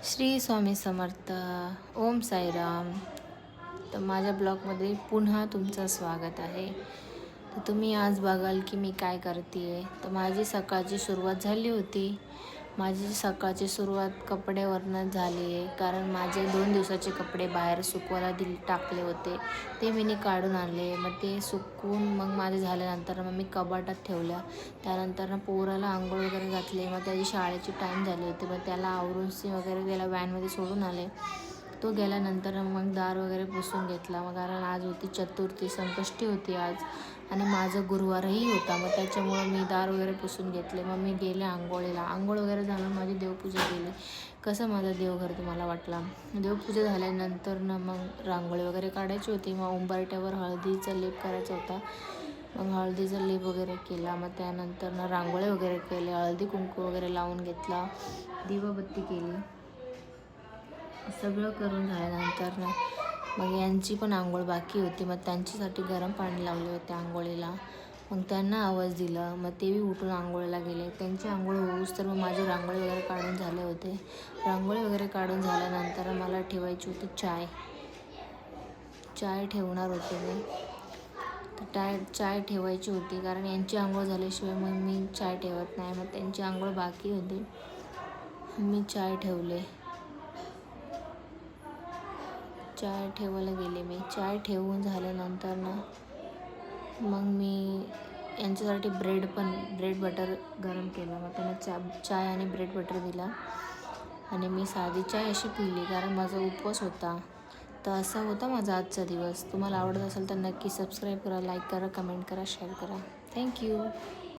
श्री स्वामी समर्थ. ओम साईराम. तर माझ्या ब्लॉगमध्ये पुन्हा तुमचं स्वागत आहे. तर तुम्ही आज बघाल की मी काय करते आहे. तर माझी सकाळची सुरुवात झाली होती. माझी सकाळची सुरुवात कपड्यावरनं झाली आहे, कारण माझे 2 दिवसाचे कपडे बाहेर सुकवायला टाकले होते. ते मी काढून आणले. मग ते सुकवून मग माझे झाल्यानंतर मग मी कपाटात ठेवल्या. त्यानंतर पोराला अंघोळ वगैरे घातले. मग त्याची शाळेची टाईम झाली होती. मग त्याला आवरून वगैरे त्याला व्हॅनमध्ये सोडून आले. तो गेल्यानंतर मग दार वगैरे पुसून घेतला. मग कारण आज होती चतुर्थी, संकष्टी होती आज, आणि माझं गुरुवारही होता. मग त्याच्यामुळं मी दार वगैरे पुसून घेतले. मग मी गेले आंघोळीला. आंघोळ वगैरे झालं, माझी देवपूजा केली. कसं माझं देवघर तुम्हाला वाटला. देवपूजा झाल्यानंतर मग रांगोळी वगैरे काढायची होती. मग उंबरट्यावर हळदीचा लेप करायचा होता. मग हळदीचा लेप वगैरे केला. मग त्यानंतर रांगोळी वगैरे केले, हळदी कुंकू वगैरे लावून घेतला, दिवाबत्ती केली. सगळं करून झाल्यानंतर मग यांची पण आंघोळ बाकी होती. मग त्यांच्यासाठी गरम पाणी लावले होते आंघोळीला. मग त्यांना आवाज दिला. मग तेही उठून आंघोळीला गेले. त्यांची आंघोळ होऊस तर मग माझी रांगोळी वगैरे काढून झाले होते. रांगोळी वगैरे काढून झाल्यानंतर मला ठेवायची होती चाय ठेवणार होते मी. तर चाय ठेवायची होती, कारण यांची आंघोळ झाल्याशिवाय मग मी चाय ठेवत नाही. मग त्यांची आंघोळ बाकी होती. मी चाय ठेवले. चाय ठेवायला गेले मी. चाय ठेवून झाल्यानंतर मग मी यांच्यासाठी ब्रेड बटर गरम केलं. मग त्यांना चाय आणि ब्रेड बटर दिला, आणि मी साधी चाय अशी पिली, कारण माझा उपवास होता. तर असा होता माझा आजचा दिवस. तुम्हाला आवडत असेल तर नक्की सबस्क्राईब करा, लाईक करा, कमेंट करा, शेअर करा. थँक्यू.